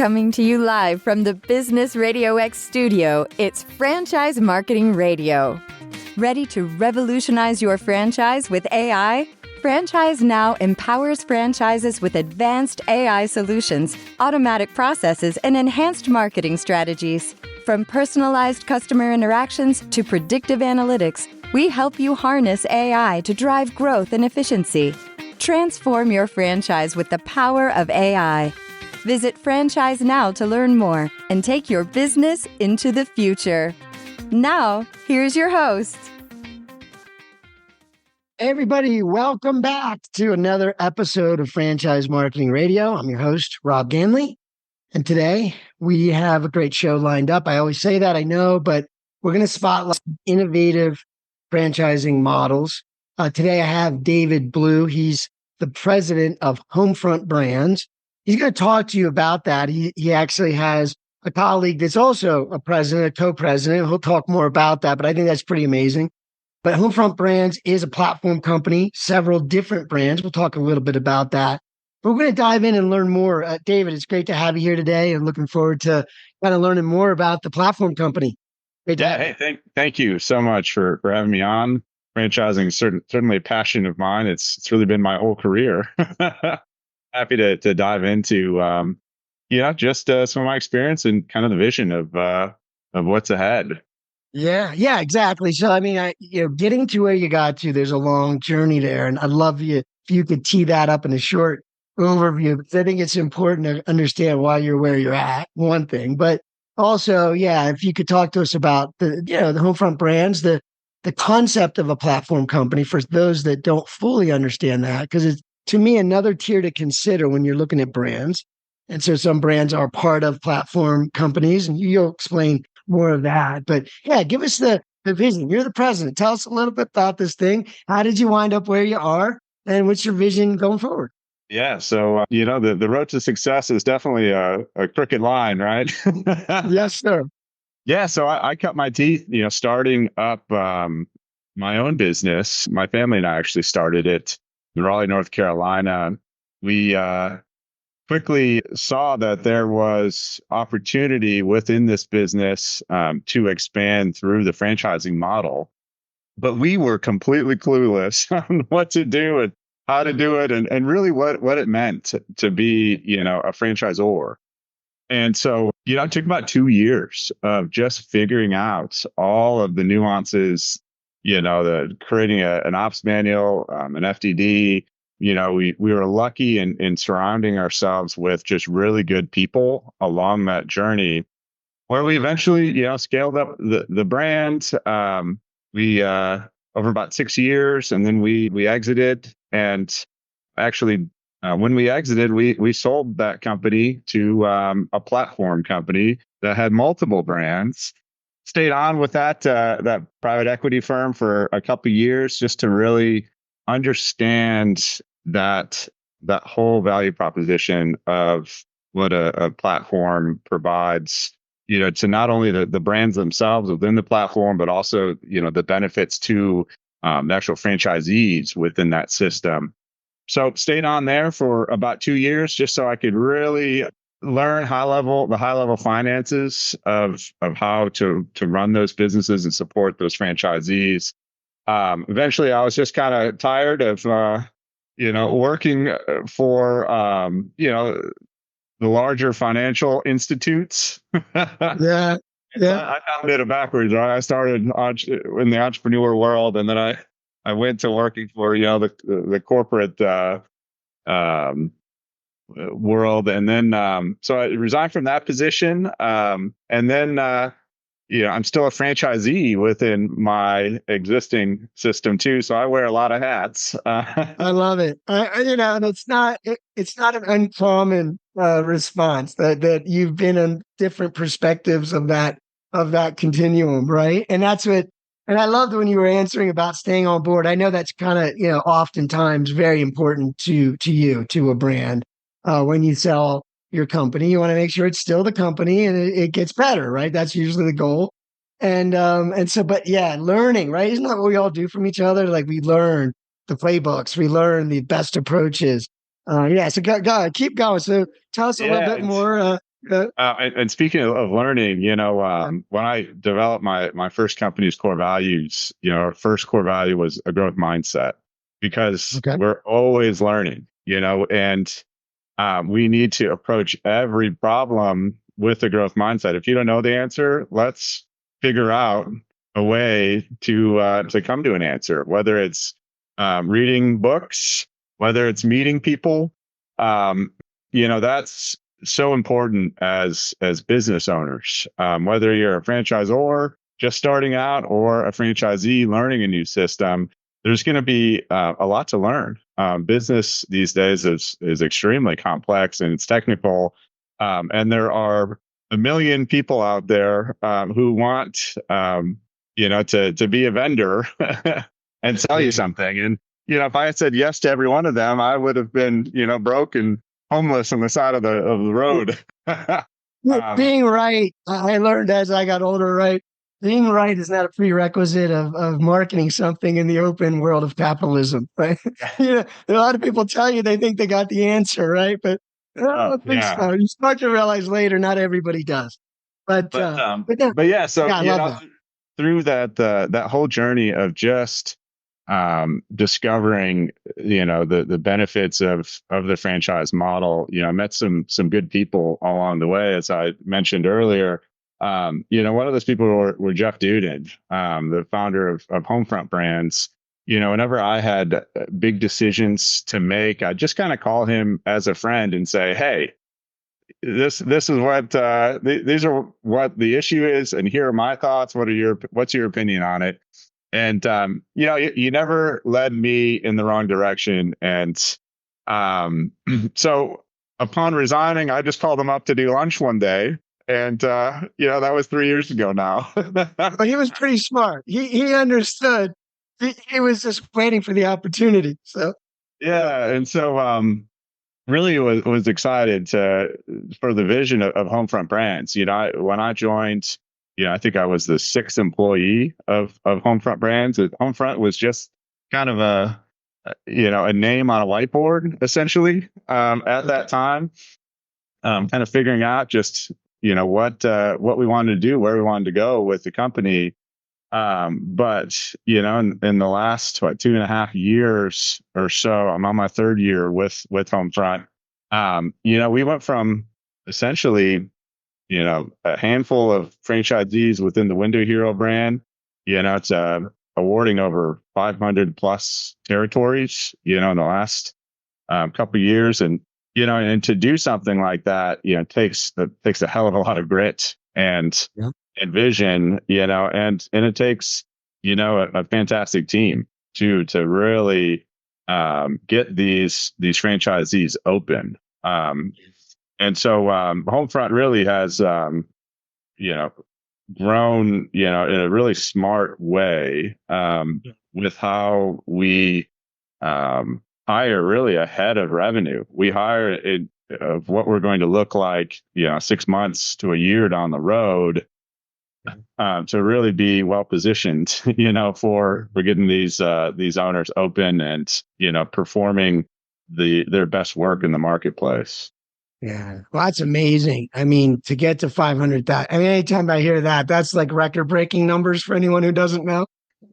Coming to you live from the Business Radio X studio, it's Franchise Marketing Radio. Ready to revolutionize your franchise with AI? Franchise Now empowers franchises with advanced AI solutions, automatic processes, and enhanced marketing strategies. From personalized customer interactions to predictive analytics, we help you harness AI to drive growth and efficiency. Transform your franchise with the power of AI. Visit Franchise Now to learn more and take your business into the future. Now, here's your host. Hey everybody, welcome back to another episode of Franchise Marketing Radio. I'm your host, Rob Ganley. And today we have a great show lined up. I always say that, I know, but we're going to spotlight innovative franchising models. Today I have David Blue. He's the president of Homefront Brands. He's going to talk to you about that. He actually has a colleague that's also a president, a co-president. He'll talk more about that, but I think that's pretty amazing. But Homefront Brands is a platform company, several different brands. We'll talk a little bit about that. But we're going to dive in and learn more. David, it's great to have you here today and looking forward to kind of learning more about the platform company. Thank you so much for having me on. Franchising is certainly a passion of mine. It's really been my whole career. Happy to dive into, just some of my experience and kind of the vision of what's ahead. Yeah, exactly. So, I mean, getting to where you got to, there's a long journey there. And I'd love you if you could tee that up in a short overview, because I think it's important to understand why you're where you're at, one thing. But also, if you could talk to us about the Homefront Brands, the concept of a platform company for those that don't fully understand that, because it's, to me, another tier to consider when you're looking at brands. And so some brands are part of platform companies, and you'll explain more of that. But give us the vision. You're the president. Tell us a little bit about this thing. How did you wind up where you are, and what's your vision going forward? Yeah. So, the road to success is definitely a crooked line, right? Yes, sir. Yeah. So I cut my teeth, starting up my own business. My family and I actually started it in Raleigh, North Carolina. We quickly saw that there was opportunity within this business to expand through the franchising model. But we were completely clueless on what to do and how to do it, and really what it meant to be, a franchisor. And so, it took about 2 years of just figuring out all of the nuances, the creating an ops manual, an FDD. We were lucky in surrounding ourselves with just really good people along that journey, where we eventually, scaled up the brand. We over about 6 years, and then we exited. And actually, when we exited, we sold that company to a platform company that had multiple brands. Stayed on with that private equity firm for a couple of years just to really understand that whole value proposition of what a platform provides, to not only the brands themselves within the platform, but also, the benefits to the actual franchisees within that system. So stayed on there for about 2 years just so I could really learn the high level finances of how to run those businesses and support those franchisees. Eventually I was just kind of tired of, working for, the larger financial institutes. Yeah. I did it backwards. Right? I started in the entrepreneur world, and then I went to working for, the corporate, world. And then, so I resigned from that position. And then, I'm still a franchisee within my existing system too. So I wear a lot of hats. I love it. And it's not an uncommon response that you've been in different perspectives of that continuum, right? And that's what. And I loved when you were answering about staying on board. I know that's kind of oftentimes very important to you, to a brand. When you sell your company, you want to make sure it's still the company and it gets better, right? That's usually the goal. And so, but learning, right? Isn't that what we all do from each other? Like, we learn the playbooks, we learn the best approaches. So go, keep going. So tell us a little bit more And speaking of learning, when I developed my first company's core values, our first core value was a growth mindset, because Okay. we're always learning, and we need to approach every problem with a growth mindset. If you don't know the answer, let's figure out a way to come to an answer, whether it's reading books, whether it's meeting people. That's so important as business owners, whether you're a franchisor just starting out or a franchisee learning a new system. There's going to be a lot to learn. Business these days is extremely complex and it's technical, and there are a million people out there who want to be a vendor and sell you something. And if I had said yes to every one of them, I would have been broke and homeless on the side of the road. Being right, I learned as I got older, right? Being right is not a prerequisite of marketing something in the open world of capitalism, right? A lot of people tell you they think they got the answer, right? But I don't think Yeah. so. You start to realize later, not everybody does. But Yeah, so I love that. through that whole journey of just discovering the benefits of the franchise model, I met some good people along the way, as I mentioned earlier. One of those people were Jeff Duden, the founder of Homefront Brands. Whenever I had big decisions to make, I just kind of call him as a friend and say, hey, this is what these are what the issue is, and here are my thoughts. What's your opinion on it? And you never led me in the wrong direction. And so upon resigning, I just called him up to do lunch one day, and that was 3 years ago now. But he was pretty smart. He understood. He was just waiting for the opportunity. So yeah, and so really was excited for the vision of Homefront Brands. When I joined, I think I was the sixth employee of Homefront Brands. Homefront was just kind of a name on a whiteboard, essentially, at that time. Kind of figuring out just what we wanted to do, where we wanted to go with the company. But in the last 2.5 years or so, I'm on my third year with Homefront. We went from essentially, a handful of franchisees within the Window Hero brand, to awarding over 500 plus territories, in the last couple of years. And, and to do something like that, takes a hell of a lot of grit and vision, and it takes, a fantastic team to really get these franchisees open. And so Homefront really has, grown, in a really smart way, with how we hire really ahead of revenue. We hire it of what we're going to look like, 6 months to a year down the road, to really be well positioned, for getting these owners open and, performing their best work in the marketplace. yeah, well, that's amazing. I mean, to get to 500,000. I mean, anytime I hear that, that's like record breaking numbers for anyone who doesn't know.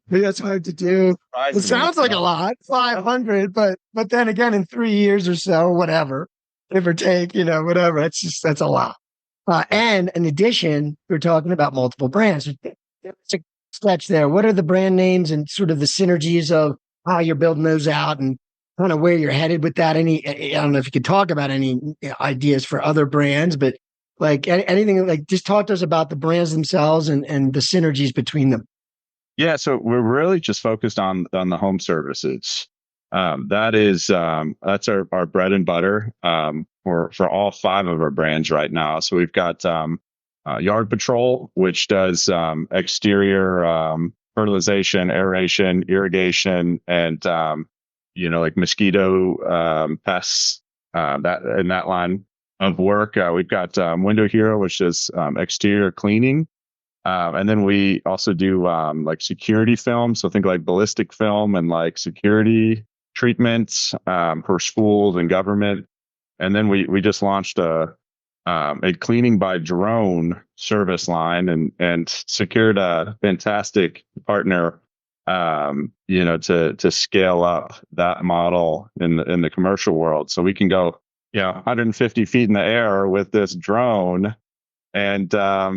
That's hard to do. It sounds like a lot, 500, but then again, in 3 years or so, whatever, give or take, whatever. That's a lot. And in addition, we're talking about multiple brands. It's a stretch there. What are the brand names and sort of the synergies of how you're building those out and kind of where you're headed with that? I don't know if you could talk about any ideas for other brands, but like anything, like just talk to us about the brands themselves and the synergies between them. Yeah, so we're really just focused on the home services. That's our bread and butter, for all 5 of our brands right now. So we've got Yard Patrol, which does exterior fertilization, aeration, irrigation, and like mosquito pests, that in that line of work. We've got Window Hero, which does exterior cleaning. And then we also do like security film. So think like ballistic film and like security treatments for schools and government. And then we just launched a a cleaning by drone service line, and secured a fantastic partner, to scale up that model in the commercial world. So we can go, 150 feet in the air with this drone and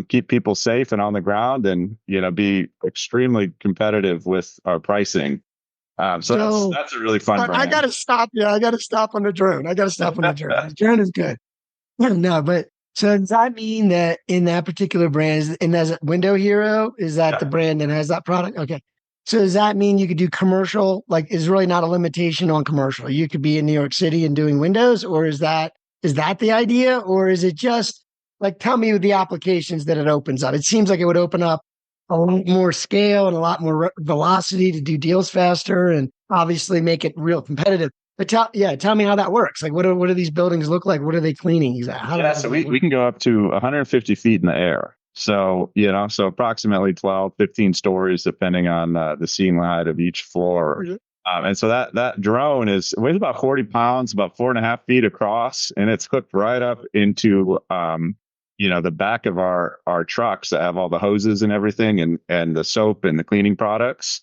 keep people safe and on the ground, and be extremely competitive with our pricing. So that's a really fun brand. I got to stop. Yeah, I got to stop on the drone. The drone is good. No, but so does that mean that in that particular brand, and as Window Hero, is that the brand that has that product? Okay. So does that mean you could do commercial? Like, is really not a limitation on commercial? You could be in New York City and doing Windows, or is that the idea, or is it just like, tell me the applications that it opens up? It seems like it would open up a lot more scale and a lot more velocity to do deals faster, and obviously make it real competitive. But tell me how that works. Like, what do these buildings look like? What are they cleaning exactly? So we can go up to 150 feet in the air. So, so approximately 12, 15 stories, depending on the ceiling height of each floor. And so that drone weighs about 40 pounds, about 4.5 feet across, and it's hooked right up into, the back of our trucks that have all the hoses and everything, and the soap and the cleaning products.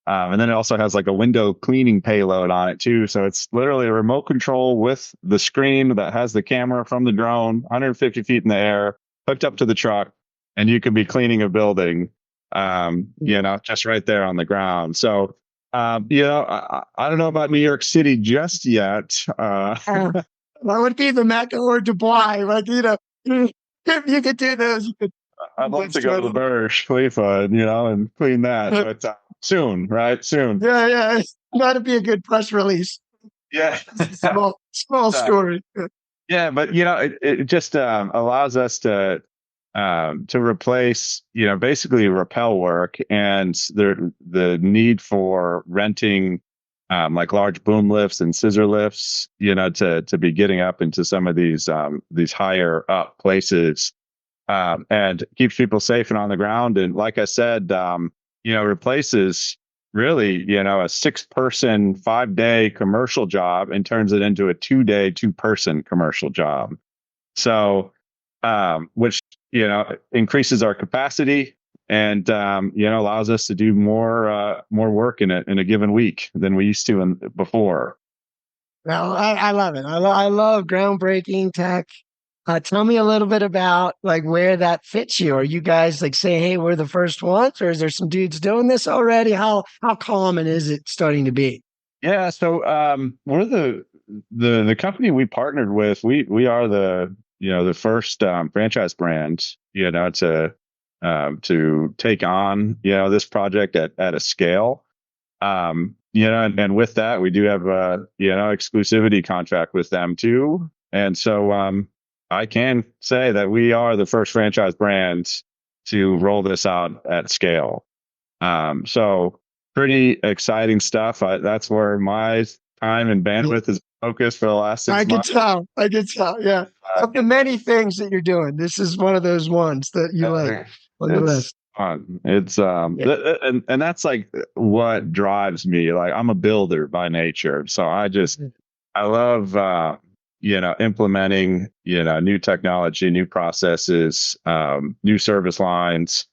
And then it also has like a window cleaning payload on it too. So it's literally a remote control with the screen that has the camera from the drone, 150 feet in the air, hooked up to the truck, and you could be cleaning a building, just right there on the ground. So, I don't know about New York City just yet. That would be the Mecca or Dubai. Like, if you could do those, I'd love to go to the Burj Khalifa, and clean that, but soon, right? Soon. Yeah. That'd be a good press release. Yeah. small story. Yeah, but it just allows us to replace, basically rappel work and the need for renting like large boom lifts and scissor lifts, to be getting up into some of these higher up places, and keeps people safe and on the ground. And like I said, replaces really, a 6-person, 5-day commercial job and turns it into a 2-day, 2-person commercial job. So, which, increases our capacity and, allows us to do more work in a given week than we used to before. Well, I love it. I love groundbreaking tech. Tell me a little bit about like where that fits you. Are you guys like saying, "Hey, we're the first ones," or is there some dudes doing this already? How common is it starting to be? Yeah, so we're the company we partnered with. We are the first franchise brand to take on this project at a scale. And with that, we do have a exclusivity contract with them too. And so I can say that we are the first franchise brand to roll this out at scale. So pretty exciting stuff. That's where my time and bandwidth is focused for the last 6 months. I can tell. Yeah. Of the many things that you're doing, this is one of those ones that you like on the list. Fun. It's and that's like what drives me. Like, I'm a builder by nature. So I love implementing, new technology, new processes, new service lines.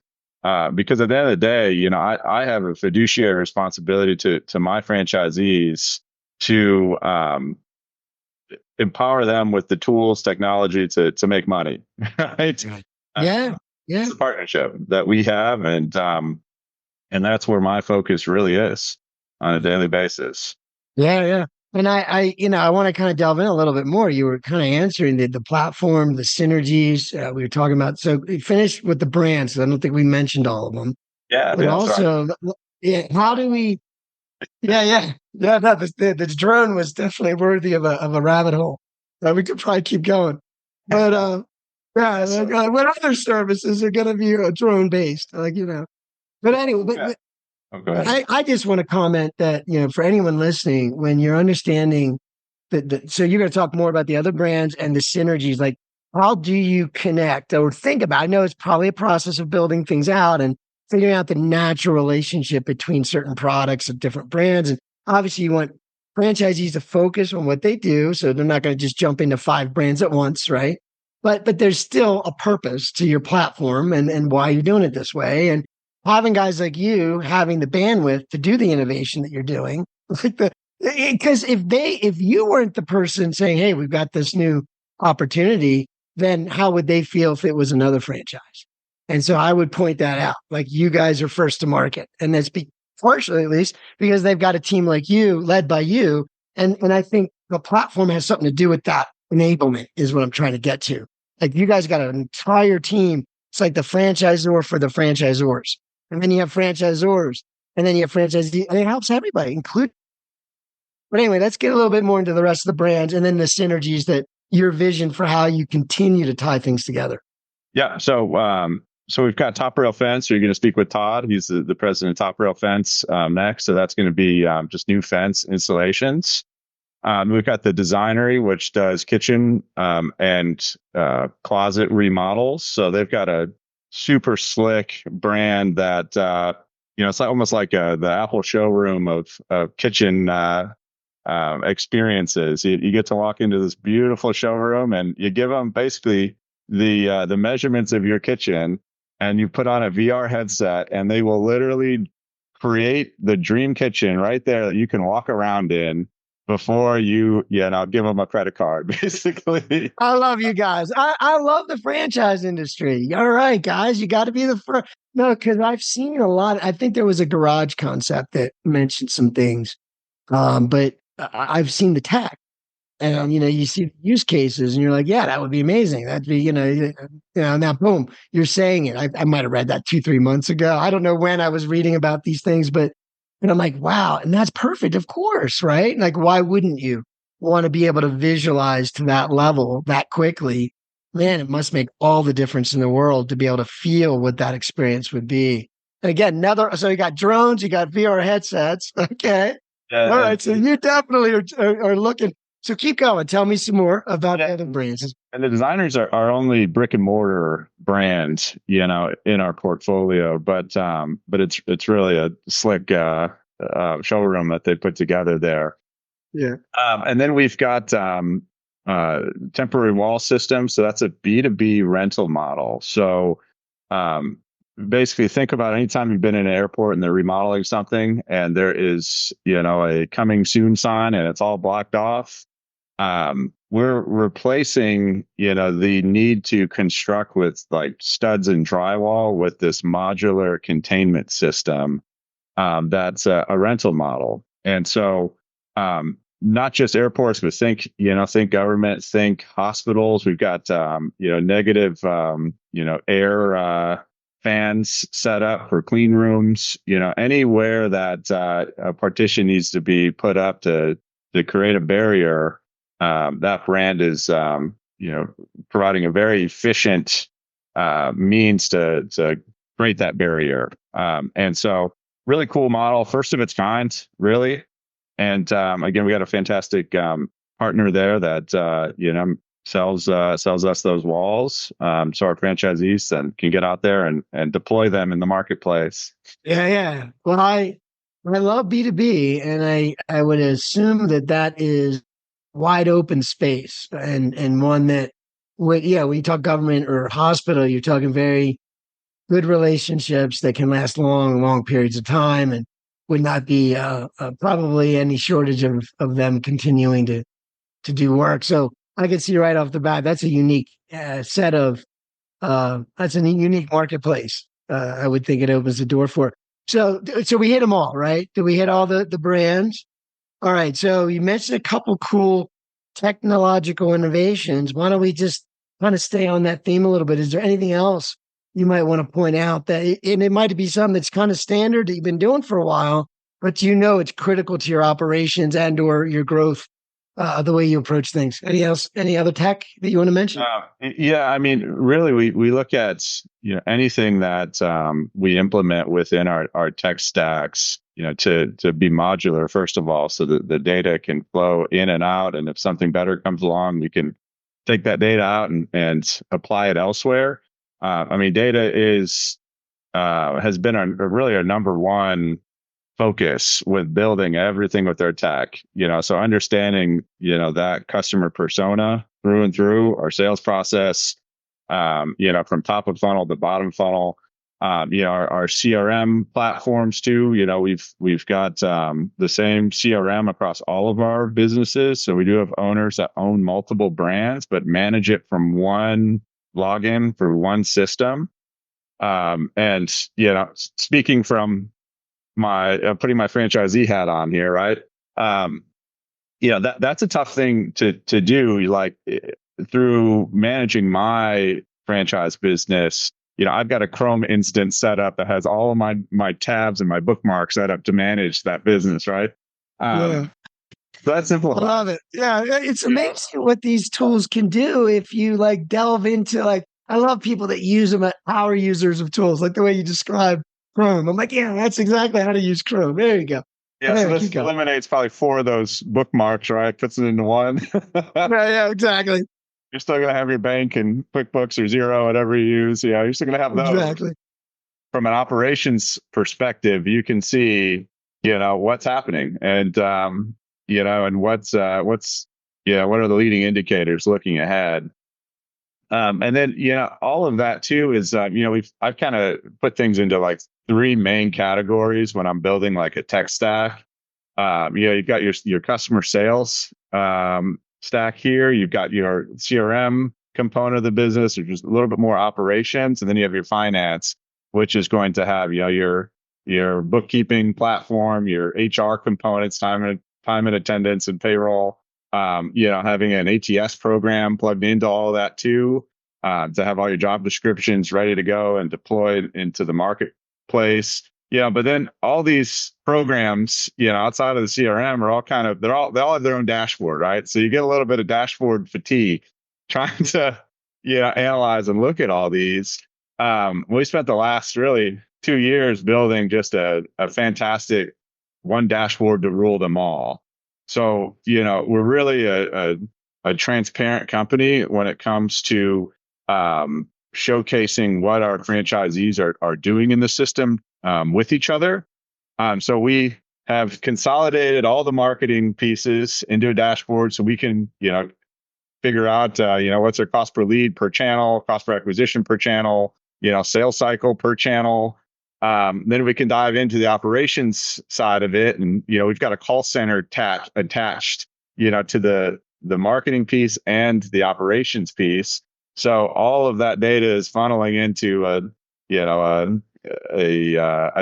Because at the end of the day, I have a fiduciary responsibility to my franchisees to empower them with the tools, technology to make money. Right? Yeah. It's a partnership that we have, and that's where my focus really is on a daily basis. Yeah. And I want to kind of delve in a little bit more. You were kind of answering the platform, the synergies we were talking about. So we finished with the brands. I don't think we mentioned all of them. Yeah. But also, how do we? Yeah. No, the drone was definitely worthy of a rabbit hole. We could probably keep going, but what other services are going to be drone based? But anyway, I just want to comment that, for anyone listening, when you're understanding so you're going to talk more about the other brands and the synergies, like how do you connect or think about, I know it's probably a process of building things out and figuring out the natural relationship between certain products of different brands. And obviously you want franchisees to focus on what they do. So they're not going to just jump into 5 brands at once, right? but there's still a purpose to your platform and why you're doing it this way. And having guys like you having the bandwidth to do the innovation that you're doing, like because if you weren't the person saying, hey, we've got this new opportunity, then how would they feel if it was another franchise? And so I would point that out. Like, you guys are first to market. And that's partially, at least, because they've got a team like you, led by you. And I think the platform has something to do with that enablement, is what I'm trying to get to. Like, you guys got an entire team. It's like the franchisor for the franchisors. And then you have franchisors. And then you have franchisees. And it helps everybody, including. But anyway, let's get a little bit more into the rest of the brands and then the synergies, that your vision for how you continue to tie things together. Yeah. So we've got Top Rail Fence. You're going to speak with Todd. He's the president of Top Rail Fence next. So that's going to be just new fence installations. We've got the Designery, which does kitchen and closet remodels. So they've got a super slick brand that it's almost like the Apple showroom of kitchen experiences. You get to walk into this beautiful showroom, and you give them basically the measurements of your kitchen, and you put on a VR headset, and they will literally create the dream kitchen right there that you can walk around in before you give them a credit card, basically. I love you guys. I love the franchise industry. All right, guys, you got to be the first. No, because I've seen a lot. I think there was a garage concept that mentioned some things, but I've seen the tech. And, you see use cases and you're like, yeah, that would be amazing. That'd be, now boom, you're saying it. I might have read that 2-3 months ago. I don't know when I was reading about these things, but I'm like, wow. And that's perfect. Of course. Right. Like, why wouldn't you want to be able to visualize to that level that quickly? Man, it must make all the difference in the world to be able to feel what that experience would be. And again, so you got drones, you got VR headsets. Okay. All right. So you definitely are looking. So keep going. Tell me some more about other brands. And the Designers are our only brick and mortar brand, in our portfolio. But it's really a slick showroom that they put together there. Yeah. And then we've got temporary wall systems. So that's a B2B rental model. So basically, think about anytime you've been in an airport and they're remodeling something, and there is a coming soon sign and it's all blocked off. We're replacing, the need to construct with like studs and drywall with this modular containment system. That's a rental model. And so, not just airports, but think government, think hospitals. We've got, negative, air, fans set up for clean rooms, anywhere that, a partition needs to be put up to create a barrier. That brand is, providing a very efficient means to create that barrier. And so, really cool model, first of its kind, really. And again, we got a fantastic partner there that sells us those walls, so our franchisees then can get out there and deploy them in the marketplace. Yeah. Well, I love B2B, and I would assume that is wide open space, and one that when you talk government or hospital, you're talking very good relationships that can last long periods of time, and would not be probably any shortage of them continuing to do work. So I can see right off the bat that's a unique that's a unique marketplace. I would think it opens the door for. So we hit them all, right? Did we hit all the brands? All right. So you mentioned a couple cool technological innovations. Why don't we just kind of stay on that theme a little bit? Is there anything else you might want to point out and it might be something that's kind of standard that you've been doing for a while, but it's critical to your operations and or your growth, the way you approach things? Any other tech that you want to mention? Yeah, I mean, really, we look at anything that we implement within our tech stacks, to be modular first of all, so that the data can flow in and out, and if something better comes along, we can take that data out and apply it elsewhere. I mean, data has been really our number one focus with building everything with our tech, so understanding, that customer persona, through and through our sales process, from top of funnel to bottom funnel. Our CRM platforms too. We've got the same CRM across all of our businesses. So we do have owners that own multiple brands, but manage it from one login for one system. And speaking from my putting my franchisee hat on here, right? That's a tough thing to do. Through managing my franchise business, I've got a Chrome instance set up that has all of my tabs and my bookmarks set up to manage that business, right? So that's simple. I love it. Yeah, it's amazing what these tools can do if you delve into I love people that use them, power users of tools, like the way you describe Chrome. I'm like, yeah, that's exactly how to use Chrome. There you go. Yeah, so this eliminates probably 4 of those bookmarks, right? Puts it into one. Right, yeah, exactly. You're still going to have your bank and QuickBooks or Xero, whatever you use. Yeah, you're still going to have those. Exactly. From an operations perspective, you can see, what's happening and, and what are the leading indicators looking ahead. And then, all of that too is, I've kind of put things into 3 main categories when I'm building a tech stack. You've got your customer sales stack here. You've got your CRM component of the business, which is a little bit more operations. And then you have your finance, which is going to have, your bookkeeping platform, your HR components, time and attendance and payroll. Having an ATS program plugged into all of that too, to have all your job descriptions ready to go and deployed into the marketplace. But then all these programs, outside of the CRM are all they all have their own dashboard, right? So you get a little bit of dashboard fatigue trying to, analyze and look at all these. We spent the last really 2 years building just a fantastic one dashboard to rule them all. So, we're really a transparent company when it comes to showcasing what our franchisees are doing in the system with each other. So we have consolidated all the marketing pieces into a dashboard so we can, figure out, what's their cost per lead per channel, cost per acquisition per channel, sales cycle per channel. Then we can dive into the operations side of it. And, we've got a call center attached, to the marketing piece and the operations piece. So all of that data is funneling into a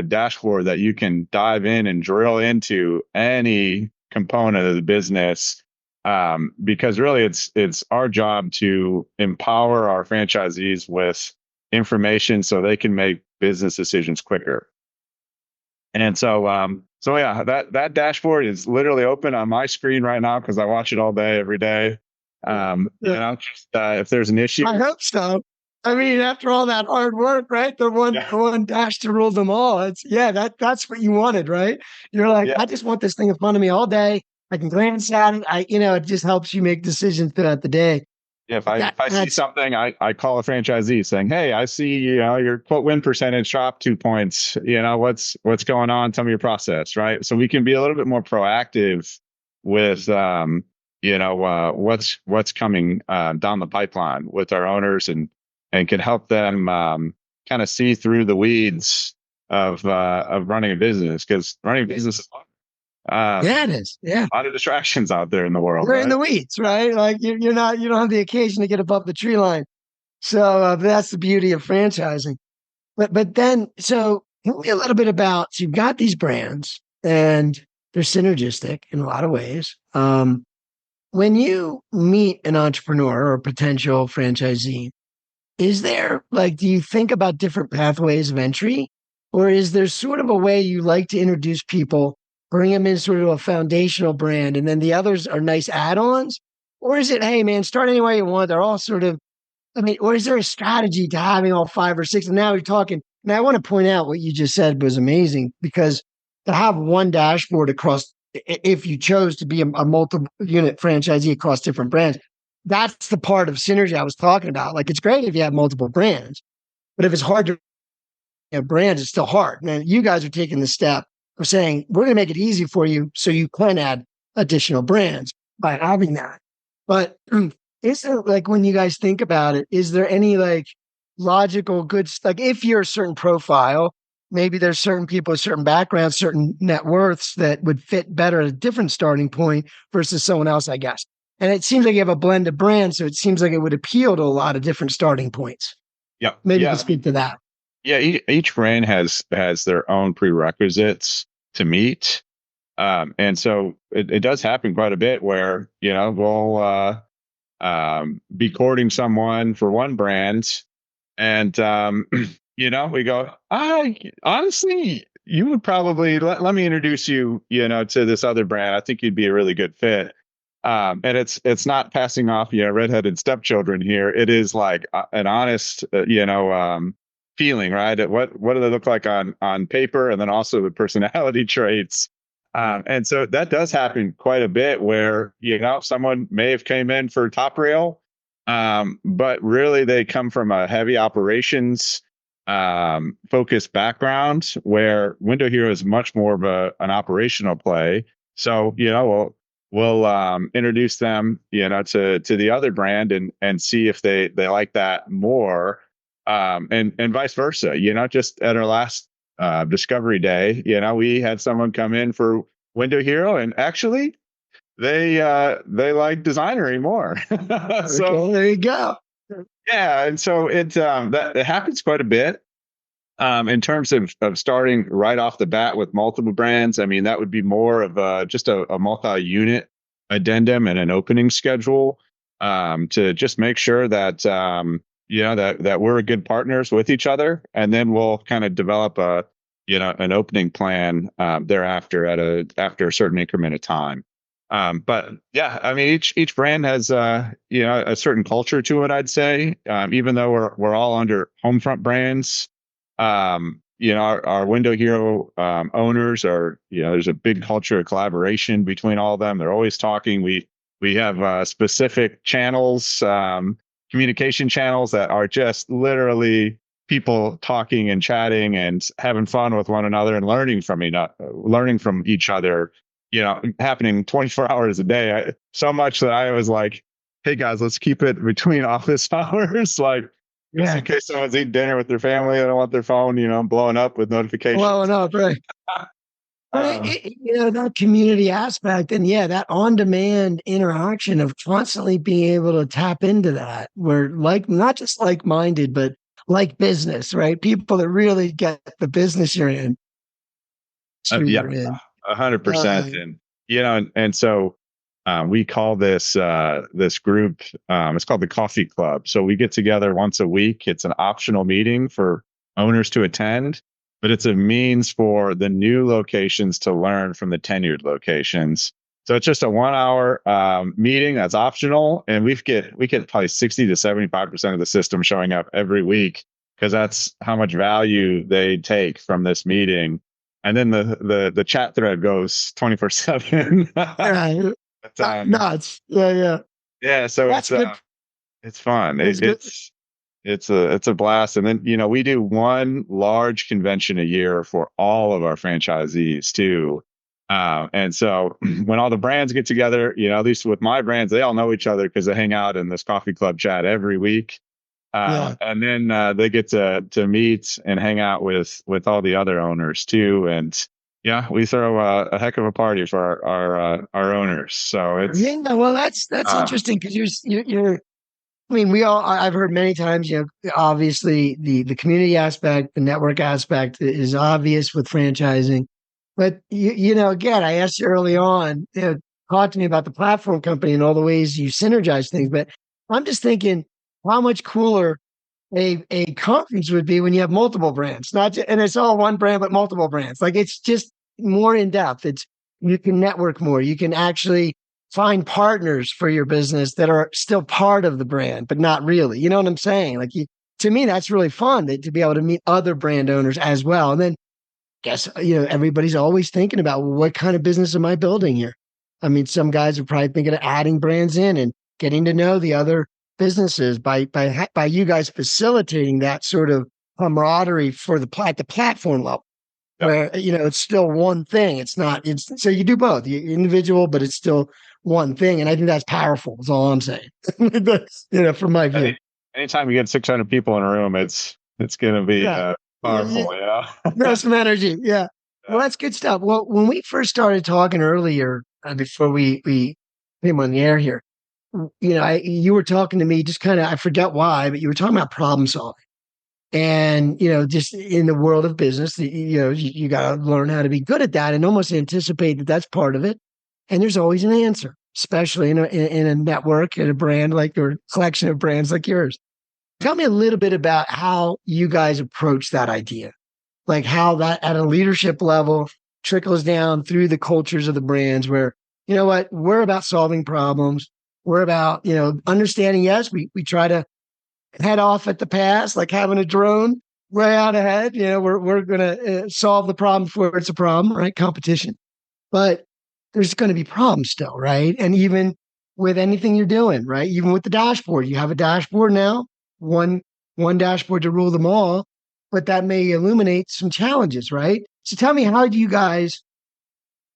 dashboard that you can dive in and drill into any component of the business. Because really it's our job to empower our franchisees with information so they can make business decisions quicker. And so yeah, that dashboard is literally open on my screen right now because I watch it all day, every day. If there's an issue. I hope so. I mean, after all that hard work, right? The one dash to rule them all. That's what you wanted, right? You're like, I just want this thing in front of me all day. I can glance at it. It just helps you make decisions throughout the day. Yeah, if I see something, I call a franchisee saying, "Hey, I see your quote win percentage dropped 2 points. What's going on? Tell me your process." Right. So we can be a little bit more proactive with what's coming down the pipeline with our owners and can help them kind of see through the weeds of running a business, because running a business is fun. It is. Yeah. A lot of distractions out there in the world. We're in the weeds, right? Like you don't have the occasion to get above the tree line. So that's the beauty of franchising. But then, so tell me a little bit about, so you've got these brands and they're synergistic in a lot of ways. When you meet an entrepreneur or a potential franchisee, is there do you think about different pathways of entry, or is there sort of a way you like to introduce people, bring them in sort of a foundational brand, and then the others are nice add-ons? Or is it, hey man, start any way you want? They're all sort of, or is there a strategy to having all 5 or 6? And now you're talking, now I want to point out what you just said was amazing, because to have one dashboard across, if you chose to be a multi-unit franchisee across different brands, that's the part of synergy I was talking about. It's great if you have multiple brands, but if it's hard to have brands, it's still hard. Now, you guys are taking the step of saying, we're going to make it easy for you so you can add additional brands by having that. But is there, like, when you guys think about it, is there any like logical good, like if you're a certain profile, maybe there's certain people with certain backgrounds, certain net worths that would fit better at a different starting point versus someone else, I guess. And it seems like you have a blend of brands, so it seems like it would appeal to a lot of different starting points. Yeah. Maybe you Yeah. can speak to that. Yeah. Each brand has their own prerequisites to meet. And so it does happen quite a bit where, we'll be courting someone for one brand. And, we go, honestly, you would probably let me introduce you, to this other brand. I think you'd be a really good fit. And it's not passing off, redheaded stepchildren here. It is like an honest, feeling, right? What do they look like on paper, and then also the personality traits. And so that does happen quite a bit where, someone may have came in for top rail, but really they come from a heavy operations focused background where Window Hero is much more of an operational play. So, we'll introduce them, to the other brand and see if they like that more. And vice versa, just at our last discovery day, we had someone come in for Window Hero, and actually they like designery more. So Okay, there you go. yeah, and so it happens quite a bit. In terms of starting right off the bat with multiple brands, I mean, that would be more of just a multi-unit addendum and an opening schedule, to just make sure that that we're good partners with each other, and then we'll kind of develop an opening plan thereafter after a certain increment of time. But yeah, I mean, each brand has a certain culture to it, I'd say. Even though we're all under Homefront Brands, our Window Hero owners are, there's a big culture of collaboration between all of them. They're always talking. We have specific channels, communication channels that are just literally people talking and chatting and having fun with one another and learning from each other. Happening 24 hours a day. So much that I was like, "Hey guys, let's keep it between office hours." Like, just in case someone's eating dinner with their family, they don't want their phone, blowing up with notifications. Blowing up, right? That community aspect, and that on-demand interaction of constantly being able to tap into that, where not just like-minded, but like business, right? People that really get the business you're in. You're in. 100%. And so we call this group, it's called the Coffee Club. So we get together once a week. It's an optional meeting for owners to attend, but it's a means for the new locations to learn from the tenured locations. So it's just a 1 hour meeting that's optional, and we get probably 60 to 75% of the system showing up every week, because that's how much value they take from this meeting. And then the chat thread goes 24/7. Nuts. Yeah. Yeah. So it's fun. It's a blast. And then, we do one large convention a year for all of our franchisees too. And so when all the brands get together, at least with my brands, they all know each other because they hang out in this coffee club chat every week. And then they get to meet and hang out with all the other owners too. And yeah, we throw a heck of a party for our owners. So it's well, that's interesting, because you're. I mean, I've heard many times, obviously the community aspect, the network aspect is obvious with franchising, but again, I asked you early on, talk to me about the platform company and all the ways you synergize things. But I'm just thinking, how much cooler a conference would be when you have multiple brands, and it's all one brand, but multiple brands. Like, it's just more in depth. You can network more. You can actually find partners for your business that are still part of the brand, but not really. You know what I'm saying? Like, to me, that's really fun to be able to meet other brand owners as well. And then, guess, everybody's always thinking about, well, what kind of business am I building here? I mean, some guys are probably thinking of adding brands in and getting to know the other businesses by you guys facilitating that sort of camaraderie for the platform level. Yep. where, it's still one thing. It's so you do both, you individual, but it's still one thing. And I think that's powerful, is all I'm saying. That's, from my view. Anytime you get 600 people in a room, it's going to be Yeah. powerful. Yeah. There's some energy. Yeah. Well, that's good stuff. Well, when we first started talking earlier, before we came on the air here, you were talking to me just kind of, I forget why, but you were talking about problem solving. And, just in the world of business, you got to learn how to be good at that and almost anticipate that that's part of it. And there's always an answer, especially in a network and a brand like your collection of brands like yours. Tell me a little bit about how you guys approach that idea, like how that at a leadership level trickles down through the cultures of the brands where, you know what, we're about solving problems. We're about, understanding. Yes, we try to head off at the pass, like having a drone way out ahead. We're going to solve the problem before it's a problem, right? Competition. But there's going to be problems still, right? And even with anything you're doing, right? Even with the dashboard, you have a dashboard now, one dashboard to rule them all, but that may illuminate some challenges, right? So tell me, how do you guys,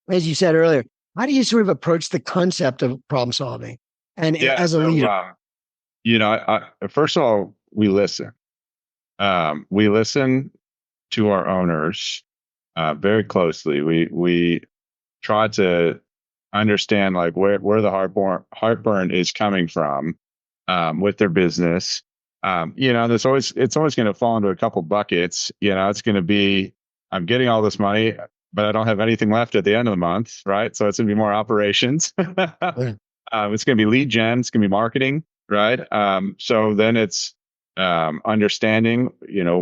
as you said earlier, how do you sort of approach the concept of problem solving and Yeah. as a So, leader? first of all, we listen. We listen to our owners very closely. We try to understand like where the heartburn is coming from with their business. It's always going to fall into a couple buckets. It's going to be, I'm getting all this money, but I don't have anything left at the end of the month, right? So it's going to be more operations. It's going to be lead gen. It's going to be marketing, right? So then it's understanding,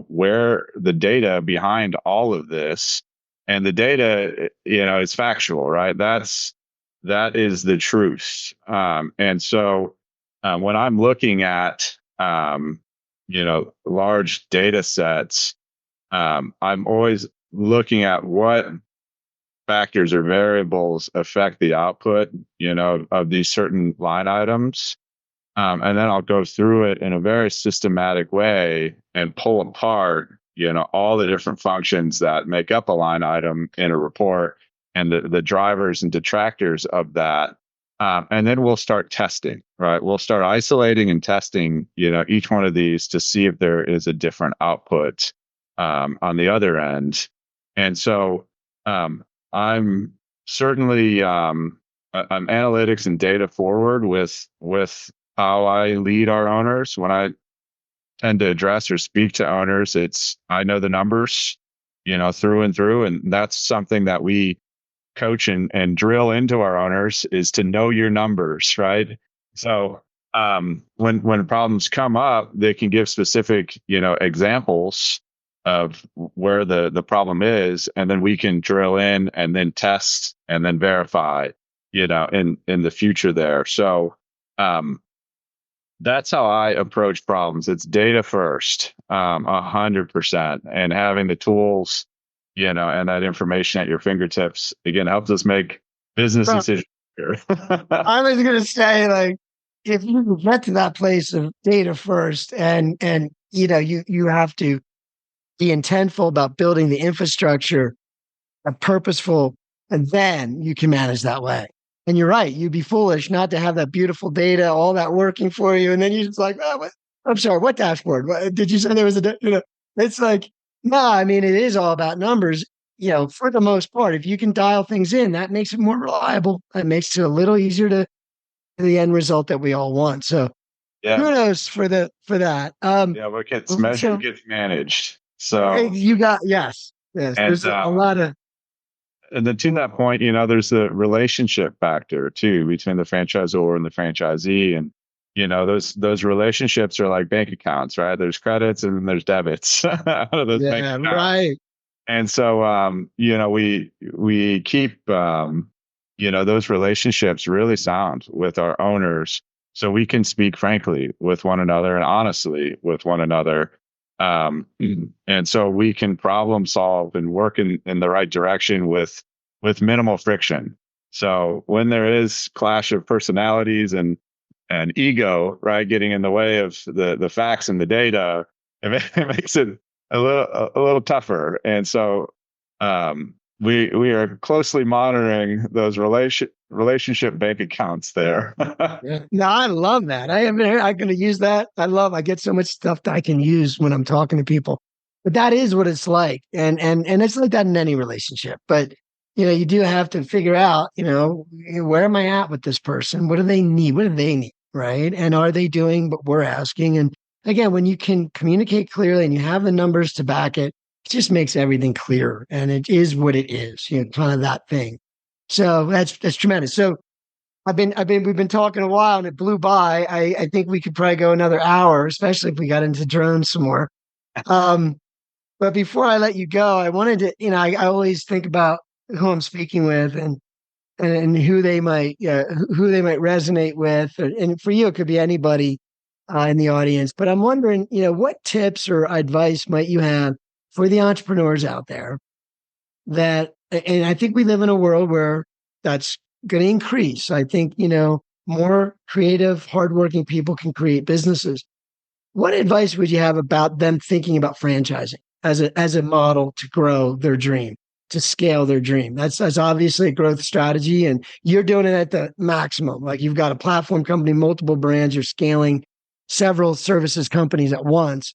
where the data behind all of this, and the data, is factual, right? That is the truth. And so when I'm looking at, large data sets, I'm always looking at what factors or variables affect the output, of these certain line items. And then I'll go through it in a very systematic way and pull apart, all the different functions that make up a line item in a report and the drivers and detractors of that. And then we'll start testing, right? We'll start isolating and testing, each one of these to see if there is a different output on the other end. And so I'm certainly I'm analytics and data forward with how I lead our owners. When I tend to address or speak to owners, I know the numbers, through and through. And that's something that we coach and drill into our owners, is to know your numbers, right? So when problems come up, they can give specific, examples of where the problem is, and then we can drill in and then test and then verify, in the future there. So that's how I approach problems. It's data first, 100%, and having the tools, and that information at your fingertips, again, helps us make business decisions. I was going to say, like, if you get to that place of data first, and you have to be intentful about building the infrastructure, purposeful, and then you can manage that way. And you're right. You'd be foolish not to have that beautiful data, all that working for you. And then you're just like, oh, I'm sorry, what dashboard? Did you say there was it's like, no, I mean, it is all about numbers, for the most part. If you can dial things in, that makes it more reliable. That makes it a little easier to the end result that we all want. So Yeah. kudos for that. What gets measured gets managed. So you got, yes. And, there's a lot of, and then to that point, there's the relationship factor too between the franchisor and the franchisee. And, those relationships are like bank accounts, right? There's credits and then there's debits out of those bank accounts. Right. And so, we keep, those relationships really sound with our owners, so we can speak frankly with one another and honestly with one another. And so we can problem solve and work in the right direction with minimal friction. So when there is clash of personalities and ego, right, getting in the way of the facts and the data, it makes it a little tougher. And so We are closely monitoring those relationship bank accounts there. Yeah. No, I love that. I'm going to use that. I get so much stuff that I can use when I'm talking to people. But that is what it's like. And it's like that in any relationship. But you do have to figure out, where am I at with this person? What do they need? What do they need? Right. And are they doing what we're asking? And again, when you can communicate clearly and you have the numbers to back it, it just makes everything clearer. And it is what it is, kind of that thing. So that's tremendous. So we've been talking a while and it blew by. I think we could probably go another hour, especially if we got into drones some more. Um, but before I let you go, I wanted to, I always think about who I'm speaking with and who they might, who they might resonate with. And for you, it could be anybody in the audience. But I'm wondering, what tips or advice might you have for the entrepreneurs out there and I think we live in a world where that's going to increase. I think, more creative, hardworking people can create businesses. What advice would you have about them thinking about franchising as a model to grow their dream, to scale their dream? That's obviously a growth strategy, and you're doing it at the maximum. Like you've got a platform company, multiple brands, you're scaling several services companies at once.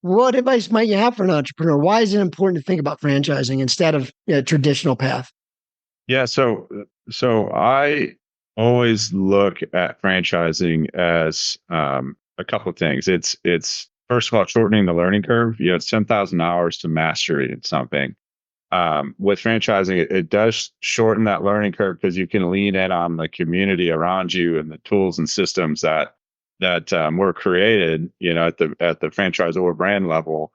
What advice might you have for an entrepreneur? Why is it important to think about franchising instead of a traditional path? Yeah, so I always look at franchising as a couple of things. It's first of all shortening the learning curve. It's 10,000 hours to mastery in something. With franchising, it does shorten that learning curve because you can lean in on the community around you and the tools and systems that were created, at the franchise or brand level.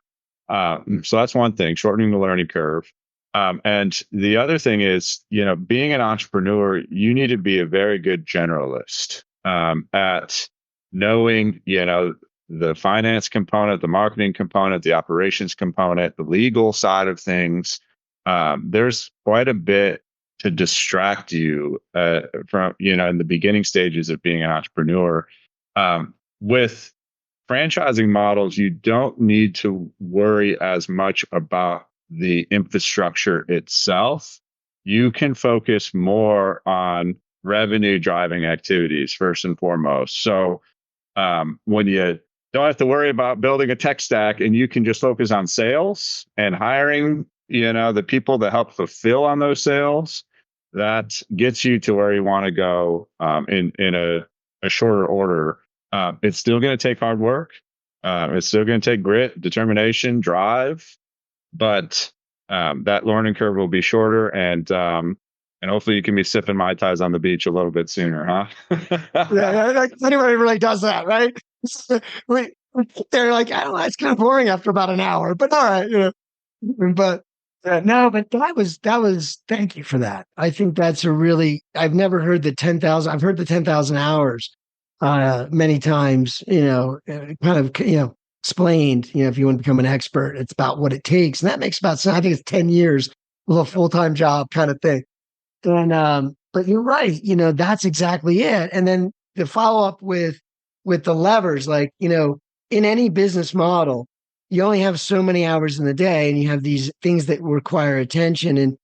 So that's one thing, shortening the learning curve. And the other thing is, being an entrepreneur, you need to be a very good generalist at knowing, the finance component, the marketing component, the operations component, the legal side of things. There's quite a bit to distract you from, in the beginning stages of being an entrepreneur. With franchising models, you don't need to worry as much about the infrastructure itself. You can focus more on revenue driving activities first and foremost. So when you don't have to worry about building a tech stack and you can just focus on sales and hiring, the people that help fulfill on those sales, that gets you to where you want to go in a shorter order. It's still going to take hard work. It's still going to take grit, determination, drive, but that learning curve will be shorter, and hopefully you can be sipping Mai Tais on the beach a little bit sooner, huh? Yeah, anybody really does that, right? They're like, I don't know, it's kind of boring after about an hour, but all right, But no, but that was. Thank you for that. I think that's I've never heard the 10,000. I've heard the 10,000 hours many times. Kind of explained. If you want to become an expert, it's about what it takes, and that makes about. I think it's 10 years with a full-time job kind of thing. And but you're right. That's exactly it. And then the follow up with the levers, like in any business model, you only have so many hours in the day, and you have these things that require attention. And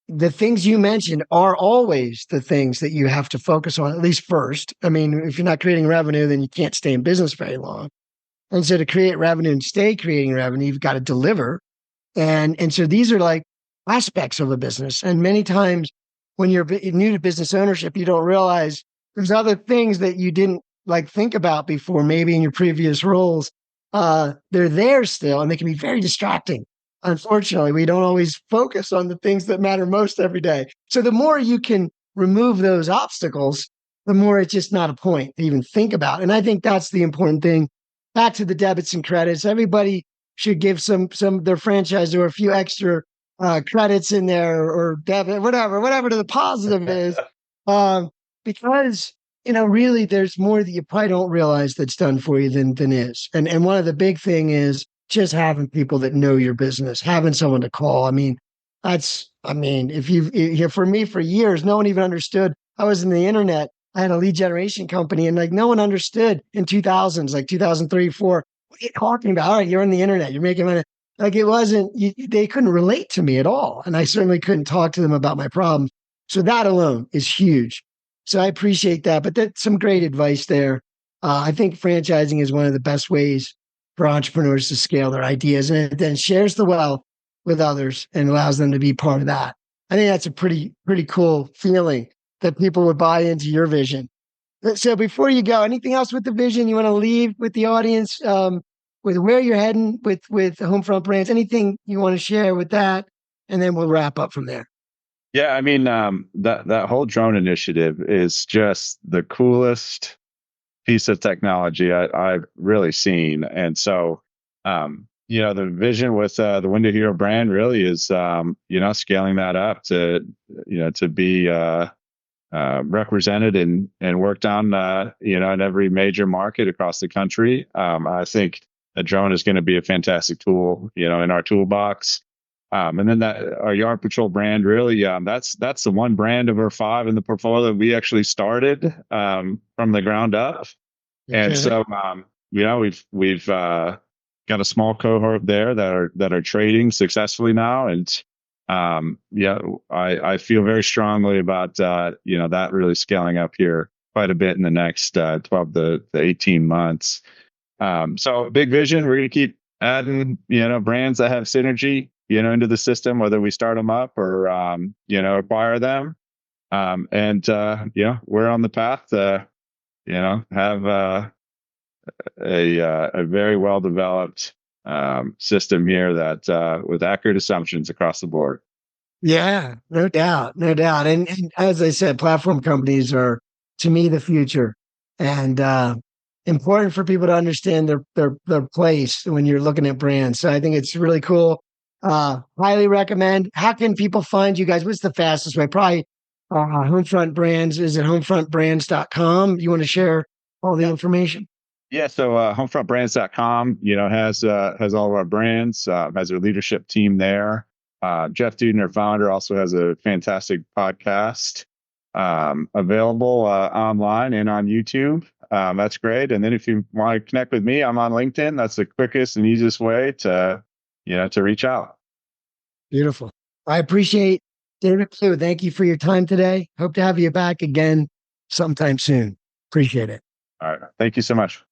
the things you mentioned are always the things that you have to focus on, at least first. I mean, if you're not creating revenue, then you can't stay in business very long. And so to create revenue and stay creating revenue, you've got to deliver. And so these are like aspects of a business. And many times when you're new to business ownership, you don't realize there's other things that you didn't like think about before, maybe in your previous roles. They're there still, and they can be very distracting. Unfortunately, we don't always focus on the things that matter most every day. So the more you can remove those obstacles, the more it's just not a point to even think about. And I think that's the important thing. Back to the debits and credits. Everybody should give some their franchise or a few extra credits in there or debit, whatever the positive is, because really there's more that you probably don't realize that's done for you than is. And one of the big thing is just having people that know your business, having someone to call. If for me for years, no one even understood. I was in the internet. I had a lead generation company, and like no one understood in 2000s, like 2003, 4. What are you talking about? All right, you're on the internet, you're making money. Like it wasn't, they couldn't relate to me at all. And I certainly couldn't talk to them about my problems. So that alone is huge. So I appreciate that. But that's some great advice there. I think franchising is one of the best ways for entrepreneurs to scale their ideas, and it then shares the wealth with others and allows them to be part of that. I think that's a pretty cool feeling that people would buy into your vision. So before you go, anything else with the vision you want to leave with the audience, with where you're heading with Homefront Brands? Anything you want to share with that, and then we'll wrap up from there. Yeah, I mean, that whole drone initiative is just the coolest piece of technology I've really seen. And so, the vision with the Window Hero brand really is, scaling that up to be represented and worked on, in every major market across the country. I think a drone is going to be a fantastic tool, in our toolbox. And then our Yard Patrol brand, really, that's the one brand of our 5 in the portfolio that we actually started from the ground up. And so, we've got a small cohort there that are trading successfully now, and I feel very strongly about that really scaling up here quite a bit in the next 12 to 18 months. So big vision. We're going to keep adding brands that have synergy into the system, whether we start them up or acquire them. We're on the path to have a very well developed system here that with accurate assumptions across the board. Yeah, no doubt, no doubt. And as I said, platform companies are, to me, the future, and important for people to understand their place when you're looking at brands. So I think it's really cool. Highly recommend. How can people find you guys? What's the fastest way? Probably Homefront Brands. Is it homefrontbrands.com? You want to share all the information? Yeah, so homefrontbrands.com, has all of our brands, has our leadership team there. Jeff Duden, our founder, also has a fantastic podcast available online and on YouTube. That's great. And then if you want to connect with me, I'm on LinkedIn. That's the quickest and easiest way to reach out. Beautiful. I appreciate David Blue. Thank you for your time today. Hope to have you back again sometime soon. Appreciate it. All right. Thank you so much.